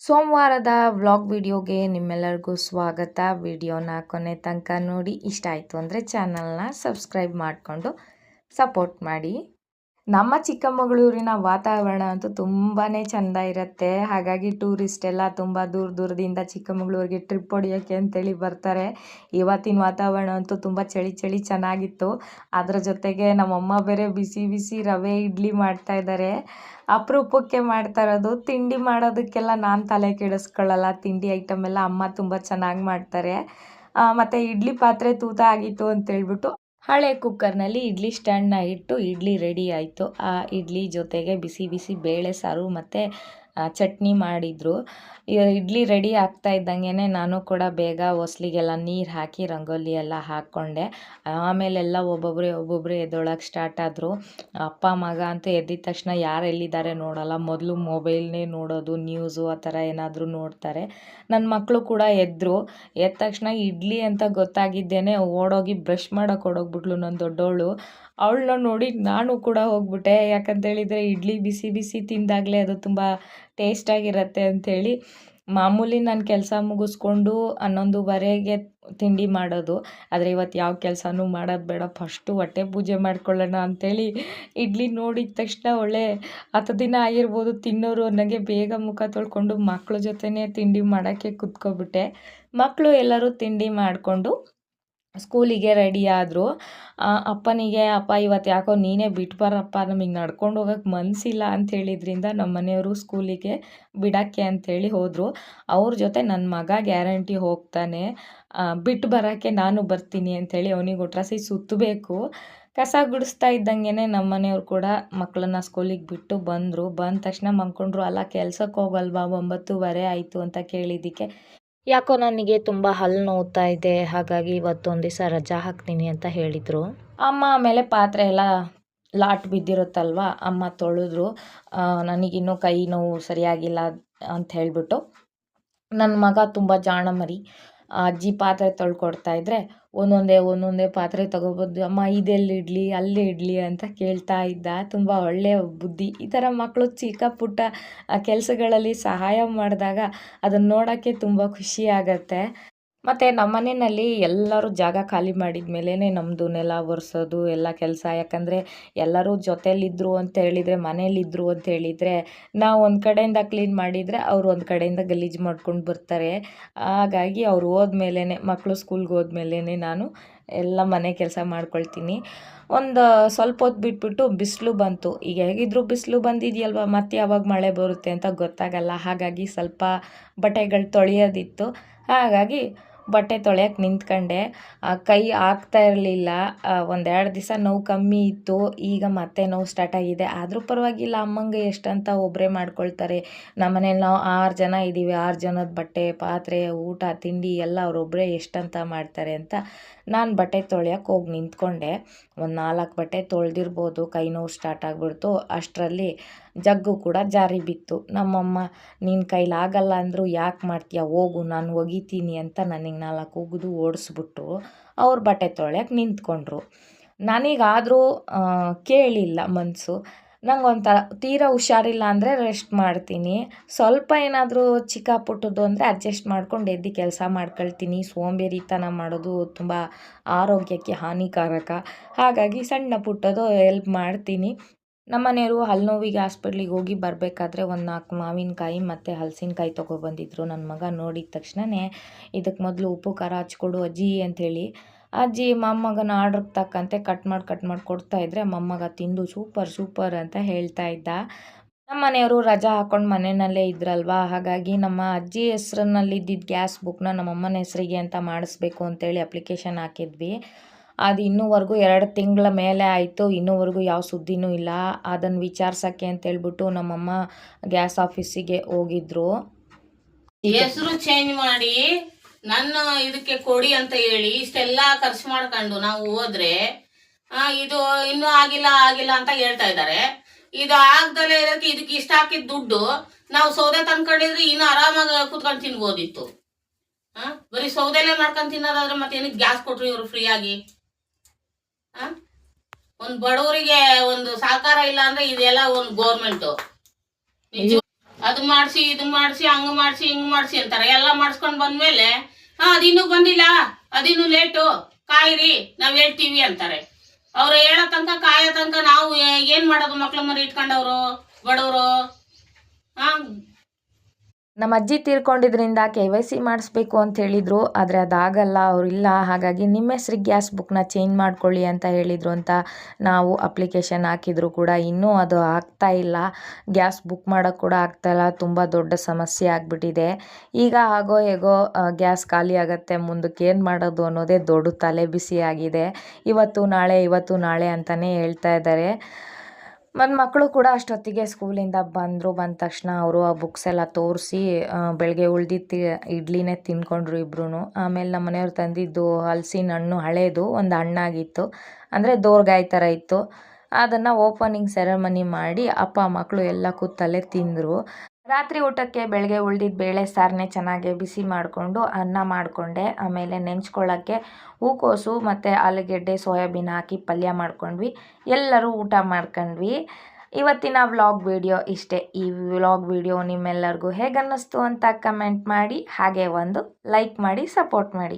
ಸೋಮವಾರದ ವ್ಲಾಗ್ ವಿಡಿಯೋಗೆ ನಿಮ್ಮೆಲ್ಲರಿಗೂ ಸ್ವಾಗತ. ವಿಡಿಯೋನ ಕೊನೆ ತನಕ ನೋಡಿ ಇಷ್ಟ ಆಯಿತು ಅಂದರೆ ಚಾನಲ್ನ ಸಬ್ಸ್ಕ್ರೈಬ್ ಮಾಡಿಕೊಂಡು ಸಪೋರ್ಟ್ ಮಾಡಿ. ನಮ್ಮ ಚಿಕ್ಕಮಗಳೂರಿನ ವಾತಾವರಣ ಅಂತೂ ತುಂಬಾ ಚೆಂದ ಇರುತ್ತೆ. ಹಾಗಾಗಿ ಟೂರಿಸ್ಟ್ ಎಲ್ಲ ತುಂಬ ದೂರದಿಂದ ಚಿಕ್ಕಮಗಳೂರಿಗೆ ಟ್ರಿಪ್ ಹೊಡಿಯೋಕ್ಕೆ ಅಂತೇಳಿ ಬರ್ತಾರೆ. ಇವತ್ತಿನ ವಾತಾವರಣ ಅಂತೂ ತುಂಬ ಚಳಿ ಚೆನ್ನಾಗಿತ್ತು. ಅದರ ಜೊತೆಗೆ ನಮ್ಮಮ್ಮ ಬೇರೆ ಬಿಸಿ ಬಿಸಿ ರವೆ ಇಡ್ಲಿ ಮಾಡ್ತಾ ಇದ್ದಾರೆ. ಅಪರೂಪಕ್ಕೆ ಮಾಡ್ತಾ ಇರೋದು. ತಿಂಡಿ ಮಾಡೋದಕ್ಕೆಲ್ಲ ನಾನು ತಲೆ ಕೆಡಿಸ್ಕೊಳ್ಳಲ್ಲ. ತಿಂಡಿ ಐಟಮ್ ಎಲ್ಲ ಅಮ್ಮ ತುಂಬ ಚೆನ್ನಾಗಿ ಮಾಡ್ತಾರೆ. ಮತ್ತು ಇಡ್ಲಿ ಪಾತ್ರೆ ತೂತ ಆಗಿತ್ತು ಅಂತೇಳ್ಬಿಟ್ಟು ಹಳೆ ಕುಕ್ಕರ್ನಲ್ಲಿ ಇಡ್ಲಿ ಸ್ಟ್ಯಾಂಡ್ನ ಇಟ್ಟು ಇಡ್ಲಿ ರೆಡಿ ಆಯಿತು. ಆ ಇಡ್ಲಿ ಜೊತೆಗೆ ಬಿಸಿ ಬಿಸಿ ಬೇಳೆ ಸಾರು ಮತ್ತು ಚಟ್ನಿ ಮಾಡಿದರು. ಇಡ್ಲಿ ರೆಡಿ ಆಗ್ತಾ ಇದ್ದಂಗೆ ನಾನು ಕೂಡ ಬೇಗ ಹೊಸ್ಲಿಗೆಲ್ಲ ನೀರು ಹಾಕಿ ರಂಗೋಲಿ ಎಲ್ಲ ಹಾಕ್ಕೊಂಡೆ. ಆಮೇಲೆಲ್ಲ ಒಬ್ಬೊಬ್ಬರೇ ಎದ್ದೊಳಕ್ಕೆ ಸ್ಟಾರ್ಟ್ ಆದರು. ಅಪ್ಪ ಮಗ ಅಂತೂ ಎದ್ದಿದ ತಕ್ಷಣ ಯಾರು ಎಲ್ಲಿದ್ದಾರೆ ನೋಡೋಲ್ಲ. ಮೊದಲು ಮೊಬೈಲ್ನೇ ನೋಡೋದು, ನ್ಯೂಸು ಆ ಥರ ಏನಾದರೂ ನೋಡ್ತಾರೆ. ನನ್ನ ಮಕ್ಕಳು ಕೂಡ ಎದ್ದರು. ಎದ್ದ ತಕ್ಷಣ ಇಡ್ಲಿ ಅಂತ ಗೊತ್ತಾಗಿದ್ದೇನೆ ಓಡೋಗಿ ಬ್ರಷ್ ಮಾಡೋಕೆ ಓಡೋಗ್ಬಿಟ್ಲು ನನ್ನ ದೊಡ್ಡವಳು. ಅವಳನ್ನ ನೋಡಿ ನಾನು ಕೂಡ ಹೋಗ್ಬಿಟ್ಟೆ. ಯಾಕಂತೇಳಿದರೆ ಇಡ್ಲಿ ಬಿಸಿ ಬಿಸಿ ತಿಂದಾಗಲೇ ಅದು ತುಂಬ ಟೇಸ್ಟಾಗಿರುತ್ತೆ ಅಂಥೇಳಿ ಮಾಮೂಲಿ ನಾನು ಕೆಲಸ ಮುಗಿಸ್ಕೊಂಡು 11:15ಗೆ ತಿಂಡಿ ಮಾಡೋದು. ಆದರೆ ಇವತ್ತು ಯಾವ ಕೆಲಸನೂ ಮಾಡೋದು ಬೇಡ, ಫಸ್ಟು ಹೊಟ್ಟೆ ಪೂಜೆ ಮಾಡ್ಕೊಳ್ಳೋಣ ಅಂಥೇಳಿ ಇಡ್ಲಿ ನೋಡಿದ ತಕ್ಷಣ ಒಳ್ಳೆ 10 ದಿನ ಆಗಿರ್ಬೋದು ತಿನ್ನೋರು ನನಗೆ ಬೇಗ ಮುಖ ತೊಳ್ಕೊಂಡು ಮಕ್ಕಳ ಜೊತೆನೇ ತಿಂಡಿ ಮಾಡೋಕ್ಕೆ ಕೂತ್ಕೊಬಿಟ್ಟೆ. ಮಕ್ಕಳು ಎಲ್ಲರೂ ತಿಂಡಿ ಮಾಡಿಕೊಂಡು ಸ್ಕೂಲಿಗೆ ರೆಡಿ ಆದರು. ಅಪ್ಪನಿಗೆ ಅಪ್ಪ ಇವತ್ತು ಯಾಕೋ ನೀನೇ ಬಿಟ್ಟು ಬರಪ್ಪ, ನಮಗೆ ನಡ್ಕೊಂಡು ಹೋಗೋಕ್ಕೆ ಮನಸ್ಸಿಲ್ಲ ಅಂತ ಹೇಳಿದ್ರಿಂದ ನಮ್ಮ ಮನೆಯವರು ಸ್ಕೂಲಿಗೆ ಬಿಡೋಕ್ಕೆ ಅಂಥೇಳಿ ಹೋದರು. ಅವ್ರ ಜೊತೆ ನನ್ನ ಮಗ ಗ್ಯಾರಂಟಿ ಹೋಗ್ತಾನೆ. ಬಿಟ್ಟು ಬರೋಕ್ಕೆ ನಾನು ಬರ್ತೀನಿ ಅಂಥೇಳಿ ಅವನಿಗೆ ಒಟ್ರಾಸಿ ಸುತ್ತಬೇಕು. ಕಸ ಗುಡಿಸ್ತಾ ಇದ್ದಂಗೆ ನಮ್ಮ ಮನೆಯವ್ರು ಕೂಡ ಮಕ್ಕಳನ್ನ ಸ್ಕೂಲಿಗೆ ಬಿಟ್ಟು ಬಂದರು. ಬಂದ ತಕ್ಷಣ ಮಲ್ಕೊಂಡ್ರು. ಅಲ್ಲ ಕೆಲ್ಸಕ್ಕೆ ಹೋಗಲ್ವಾ, 9:15 ಆಯಿತು ಅಂತ ಕೇಳಿದ್ದಕ್ಕೆ ಯಾಕೋ ನನಗೆ ತುಂಬ ಹಲ್ಲು ನೋವ್ತಾ ಇದೆ, ಹಾಗಾಗಿ ಇವತ್ತೊಂದು ದಿವಸ ರಜಾ ಹಾಕ್ತೀನಿ ಅಂತ ಹೇಳಿದರು. ಅಮ್ಮ ಆಮೇಲೆ ಪಾತ್ರೆ ಎಲ್ಲ ಲಾಟ್ ಬಿದ್ದಿರುತ್ತಲ್ವ, ಅಮ್ಮ ತೊಳೆದ್ರು. ನನಗಿನ್ನೂ ಕೈ ನೋವು ಸರಿಯಾಗಿಲ್ಲ ಅಂತ ಹೇಳಿಬಿಟ್ಟು ನನ್ನ ಮಗ ತುಂಬ ಜಾಣ ಮರಿ. ಅಜ್ಜಿ ಪಾತ್ರೆ ತೊಳ್ಕೊಡ್ತಾ ಇದ್ದರೆ ಒಂದೊಂದೇ ಪಾತ್ರೆ ತೊಗೊಬಂದು ಅಮ್ಮ ಇದೆಲ್ಲಿ ಇಡಲಿ ಅಲ್ಲೇ ಇಡಲಿ ಅಂತ ಕೇಳ್ತಾ ಇದ್ದ. ತುಂಬ ಒಳ್ಳೆಯ ಬುದ್ಧಿ. ಈ ಥರ ಮಕ್ಕಳು ಚಿಕ್ಕ ಪುಟ್ಟ ಕೆಲಸಗಳಲ್ಲಿ ಸಹಾಯ ಮಾಡಿದಾಗ ಅದನ್ನು ನೋಡೋಕ್ಕೆ ತುಂಬ ಖುಷಿ ಆಗತ್ತೆ. ಮತ್ತು ನಮ್ಮ ಮನೆಯಲ್ಲಿ ಎಲ್ಲರೂ ಜಾಗ ಖಾಲಿ ಮಾಡಿದ ಮೇಲೇ ನಮ್ಮದು ನೆಲ ಒರೆಸೋದು ಎಲ್ಲ ಕೆಲಸ. ಯಾಕಂದರೆ ಎಲ್ಲರೂ ಜೊತೆಯಲ್ಲಿದ್ದರು ಅಂತ ಹೇಳಿದರೆ, ಮನೇಲಿದ್ದರು ಅಂತ ಹೇಳಿದರೆ ನಾವು ಒಂದು ಕಡೆಯಿಂದ ಕ್ಲೀನ್ ಮಾಡಿದರೆ ಅವರು ಒಂದು ಕಡೆಯಿಂದ ಗಲೀಜು ಮಾಡ್ಕೊಂಡು ಬರ್ತಾರೆ. ಹಾಗಾಗಿ ಅವ್ರು ಹೋದ್ಮೇಲೆ, ಮಕ್ಕಳು ಸ್ಕೂಲ್ಗೆ ಹೋದ್ಮೇಲೆ ನಾನು ಎಲ್ಲ ಮನೆ ಕೆಲಸ ಮಾಡ್ಕೊಳ್ತೀನಿ. ಒಂದು ಸ್ವಲ್ಪ ಹೊತ್ತು ಬಿಟ್ಬಿಟ್ಟು ಬಿಸಿಲು ಬಂತು. ಈಗ ಹೇಗಿದ್ದರೂ ಬಿಸಿಲು ಬಂದಿದೆಯಲ್ವ, ಮತ್ತೆ ಯಾವಾಗ ಮಳೆ ಬರುತ್ತೆ ಅಂತ ಗೊತ್ತಾಗಲ್ಲ. ಹಾಗಾಗಿ ಸ್ವಲ್ಪ ಬಟ್ಟೆಗಳು ತೊಳೆಯೋದಿತ್ತು. ಹಾಗಾಗಿ ಬಟ್ಟೆ ತೊಳೆಯೋಕ್ಕೆ ನಿಂತ್ಕೊಂಡೆ. ಕೈ ಆಗ್ತಾ ಇರಲಿಲ್ಲ. 1-2 ದಿವಸ ನೋವು ಕಮ್ಮಿ ಇತ್ತು. ಈಗ ಮತ್ತೆ ನೋವು ಸ್ಟಾರ್ಟ್ ಆಗಿದೆ. ಆದರೂ ಪರವಾಗಿಲ್ಲ, ಅಮ್ಮಂಗೆ ಎಷ್ಟಂತ ಒಬ್ಬರೇ ಮಾಡ್ಕೊಳ್ತಾರೆ. ನಮ್ಮ ಮನೇಲಿ ನಾವು 6 ಜನ ಇದ್ದೀವಿ. 6 ಜನದ ಬಟ್ಟೆ ಪಾತ್ರೆ ಊಟ ತಿಂಡಿ ಎಲ್ಲ ಅವರೊಬ್ಬರೇ ಎಷ್ಟಂತ ಮಾಡ್ತಾರೆ ಅಂತ ನಾನು ಬಟ್ಟೆ ತೊಳೆಯೋಕ್ಕೆ ಹೋಗಿ ನಿಂತ್ಕೊಂಡೆ. ಒಂದು 4 ಬಟ್ಟೆ ತೊಳೆದಿರ್ಬೋದು. ಕೈ ನೋವು ಸ್ಟಾರ್ಟ್ ಆಗಿಬಿಡ್ತು. ಅಷ್ಟರಲ್ಲಿ ಜಗ್ಗು ಕೂಡ ಜಾರಿ ಬಿತ್ತು. ನಮ್ಮಮ್ಮ ನಿನ್ನ ಕೈಲಾಗಲ್ಲ ಅಂದರೂ ಯಾಕೆ ಮಾಡ್ತೀಯ, ಹೋಗು ನಾನು ಒಗಿತೀನಿ ಅಂತ ನನಗೆ 4 ಉಗಿದು ಓಡಿಸ್ಬಿಟ್ಟು ಅವ್ರು ಬಟ್ಟೆ ತೊಳೆಯೋಕ್ಕೆ ನಿಂತ್ಕೊಂಡ್ರು. ನನಗಾದರೂ ಕೇಳಿಲ್ಲ ಮನಸ್ಸು. ನಂಗೊಂಥರ ತೀರಾ ಹುಷಾರಿಲ್ಲ ಅಂದರೆ ರೆಸ್ಟ್ ಮಾಡ್ತೀನಿ. ಸ್ವಲ್ಪ ಏನಾದರೂ ಚಿಕ್ಕ ಪುಟ್ಟದ್ದು ಅಂದರೆ ಅಡ್ಜಸ್ಟ್ ಮಾಡ್ಕೊಂಡು ಎದ್ದು ಕೆಲಸ ಮಾಡ್ಕೊಳ್ತೀನಿ. ಸೋಂಬೇರಿತನ ಮಾಡೋದು ತುಂಬ ಆರೋಗ್ಯಕ್ಕೆ ಹಾನಿಕಾರಕ. ಹಾಗಾಗಿ ಸಣ್ಣ ಪುಟ್ಟದು ಹೆಲ್ಪ್ ಮಾಡ್ತೀನಿ. ನಮ್ಮ ಮನೆಯವರು ಹಲ್ಲು ನೋವಿಗೆ ಹಾಸ್ಪಿಟ್ಲಿಗೆ ಹೋಗಿ ಬರಬೇಕಾದ್ರೆ ಒಂದು 4 ಮಾವಿನಕಾಯಿ ಮತ್ತು ಹಲಸಿನಕಾಯಿ ತೊಗೊಬಂದಿದ್ರು. ನನ್ನ ಮಗ ನೋಡಿದ ತಕ್ಷಣವೇ ಇದಕ್ಕೆ ಮೊದಲು ಉಪ್ಪು ಖಾರ ಹಚ್ಕೊಡು ಅಜ್ಜಿ ಅಂಥೇಳಿ ಅಜ್ಜಿ ಮೊಮ್ಮಗನ ಆರ್ಡ್ರಿಗೆ ತಕ್ಕಂತೆ ಕಟ್ ಮಾಡಿ ಕೊಡ್ತಾಯಿದ್ರೆ ಮೊಮ್ಮಗ ತಿಂದು ಸೂಪರ್ ಅಂತ ಹೇಳ್ತಾ ಇದ್ದ. ನಮ್ಮ ಮನೆಯವರು ರಜಾ ಹಾಕ್ಕೊಂಡು ಮನೆಯಲ್ಲೇ ಇದ್ರಲ್ವ, ಹಾಗಾಗಿ ನಮ್ಮ ಅಜ್ಜಿ ಹೆಸ್ರಿನಲ್ಲಿದ್ದಿದ್ದ ಗ್ಯಾಸ್ ಬುಕ್ನ ನಮ್ಮಮ್ಮನ ಹೆಸರಿಗೆ ಅಂತ ಮಾಡಿಸ್ಬೇಕು ಅಂತೇಳಿ ಅಪ್ಲಿಕೇಶನ್ ಹಾಕಿದ್ವಿ. ಅದು ಇನ್ನೂವರೆಗೂ 2 ತಿಂಗಳ ಮೇಲೆ ಆಯಿತು. ಇನ್ನೂವರೆಗೂ ಯಾವ ಸುದ್ದಿನೂ ಇಲ್ಲ. ಅದನ್ನು ವಿಚಾರಿಸೋಕ್ಕೆ ಅಂತೇಳ್ಬಿಟ್ಟು ನಮ್ಮಮ್ಮ ಗ್ಯಾಸ್ ಆಫೀಸಿಗೆ ಹೋಗಿದ್ರು. ಹೆಸರು ಚೇಂಜ್ ಮಾಡಿ ನನ್ನ ಇದಕ್ಕೆ ಕೊಡಿ ಅಂತ ಹೇಳಿ ಇಷ್ಟೆಲ್ಲ ಖರ್ಚು ಮಾಡ್ಕೊಂಡು ನಾವು ಹೋದ್ರೆ ಇದು ಇನ್ನೂ ಆಗಿಲ್ಲ ಅಂತ ಹೇಳ್ತಾ ಇದ್ದಾರೆ. ಇದು ಆಗ್ದಲೇ ಇರೋಕ್ಕೆ ಇದಕ್ಕೆ ಇಷ್ಟ ಹಾಕಿದ ದುಡ್ಡು ನಾವು ಸೌದೆ ತಂದ್ಕೊಂಡಿದ್ರೆ ಇನ್ನು ಆರಾಮಾಗಿ ಕುತ್ಕೊಂಡು ತಿನ್ಬೋದಿತ್ತು. ಬರೀ ಸೌದೆಲ್ಲೇ ಮಾಡ್ಕೊಂಡು ತಿನ್ನೋದಾದ್ರೆ ಮತ್ತೆ ಏನಕ್ಕೆ ಗ್ಯಾಸ್ ಕೊಟ್ರು ಇವರು ಫ್ರೀಯಾಗಿ? ಒಂದು ಬಡವರಿಗೆ ಒಂದು ಸಹಕಾರ ಇಲ್ಲ ಅಂದ್ರೆ ಇದೆಲ್ಲ ಒಂದು ಗೌರ್ಮೆಂಟು. ಅದು ಮಾಡಿಸಿ ಇದು ಮಾಡಿಸಿ ಹಂಗೆ ಮಾಡಿಸಿ ಹಿಂಗೆ ಮಾಡಿಸಿ ಅಂತಾರೆ. ಎಲ್ಲ ಮಾಡಿಸ್ಕೊಂಡು ಬಂದಮೇಲೆ ಅದಿನ್ನೂ ಬಂದಿಲ್ಲ, ಅದಿನ್ನೂ ಲೇಟು, ಕಾಯಿರಿ ನಾವು ಹೇಳ್ತೀವಿ ಅಂತಾರೆ. ಅವ್ರು ಹೇಳೋ ತನಕ ಕಾಯೋ ತನಕ ನಾವು ಏನು ಮಾಡೋದು? ಮಕ್ಳು ಮರಿ ಇಟ್ಕೊಂಡವ್ರು ಬಡವರು. ನಮ್ಮ ಅಜ್ಜಿ ತೀರ್ಕೊಂಡಿದ್ರಿಂದ KYC ಮಾಡಿಸ್ಬೇಕು ಅಂತ ಹೇಳಿದರು, ಆದರೆ ಅದಾಗಲ್ಲ, ಅವರಿಲ್ಲ. ಹಾಗಾಗಿ ನಿಮ್ಮ ಹೆಸ್ರಿಗೆ ಗ್ಯಾಸ್ ಬುಕ್ನ ಚೇಂಜ್ ಮಾಡ್ಕೊಳ್ಳಿ ಅಂತ ಹೇಳಿದರು ಅಂತ ನಾವು ಅಪ್ಲಿಕೇಶನ್ ಹಾಕಿದ್ರು ಕೂಡ ಇನ್ನೂ ಅದು ಆಗ್ತಾ ಇಲ್ಲ. ಗ್ಯಾಸ್ ಬುಕ್ ಮಾಡೋಕ್ಕೆ ಕೂಡ ಆಗ್ತಾಯಿಲ್ಲ. ತುಂಬ ದೊಡ್ಡ ಸಮಸ್ಯೆ ಆಗಿಬಿಟ್ಟಿದೆ. ಈಗ ಆಗೋ ಹೇಗೋ ಗ್ಯಾಸ್ ಖಾಲಿ ಆಗುತ್ತೆ, ಮುಂದಕ್ಕೆ ಏನು ಮಾಡೋದು ಅನ್ನೋದೇ ದೊಡ್ಡ ತಲೆ ಬಿಸಿ ಆಗಿದೆ. ಇವತ್ತು ನಾಳೆ ಅಂತಲೇ ಹೇಳ್ತಾ ಇದ್ದಾರೆ. ಮತ್ತು ಮಕ್ಕಳು ಕೂಡ ಅಷ್ಟೊತ್ತಿಗೆ ಸ್ಕೂಲಿಂದ ಬಂದ ತಕ್ಷಣ ಅವರು ಆ ಬುಕ್ಸ್ ಎಲ್ಲ ತೋರಿಸಿ ಬೆಳಗ್ಗೆ ಉಳ್ದಿದ್ದು ಇಡ್ಲಿನೇ ತಿನ್ಕೊಂಡ್ರು ಇಬ್ರು. ಆಮೇಲೆ ನಮ್ಮ ಮನೆಯವ್ರು ತಂದಿದ್ದು ಹಲಸಿನ ಹಣ್ಣು ಹಳೇದು ಒಂದು ಹಣ್ಣಾಗಿತ್ತು, ಅಂದರೆ ದೋರ್ಗಾಯಿ ಥರ ಇತ್ತು. ಅದನ್ನು ಓಪನಿಂಗ್ ಸೆರೆಮನಿ ಮಾಡಿ ಅಪ್ಪ ಮಕ್ಕಳು ಎಲ್ಲ ಕೂತಲ್ಲೇ ತಿಂದರು. ರಾತ್ರಿ ಊಟಕ್ಕೆ ಬೆಳಗ್ಗೆ ಉಳ್ದಿದ್ದ ಬೇಳೆ ಸಾರನ್ನೇ ಚೆನ್ನಾಗಿ ಬಿಸಿ ಮಾಡಿಕೊಂಡು ಅನ್ನ ಮಾಡಿಕೊಂಡೆ. ಆಮೇಲೆ ನೆಂಚ್ಕೊಳ್ಳೋಕ್ಕೆ ಹೂಕೋಸು ಮತ್ತು ಆಲೂಗೆಡ್ಡೆ ಸೋಯಾಬೀನ್ ಹಾಕಿ ಪಲ್ಯ ಮಾಡ್ಕೊಂಡ್ವಿ. ಎಲ್ಲರೂ ಊಟ ಮಾಡ್ಕೊಂಡ್ವಿ. ಇವತ್ತಿನ ವ್ಲಾಗ್ ವಿಡಿಯೋ ಇಷ್ಟೇ. ಈ ವ್ಲಾಗ್ ವಿಡಿಯೋ ನಿಮ್ಮೆಲ್ಲರಿಗೂ ಹೇಗನ್ನಿಸ್ತು ಅಂತ ಕಮೆಂಟ್ ಮಾಡಿ, ಹಾಗೆ ಒಂದು ಲೈಕ್ ಮಾಡಿ ಸಪೋರ್ಟ್ ಮಾಡಿ.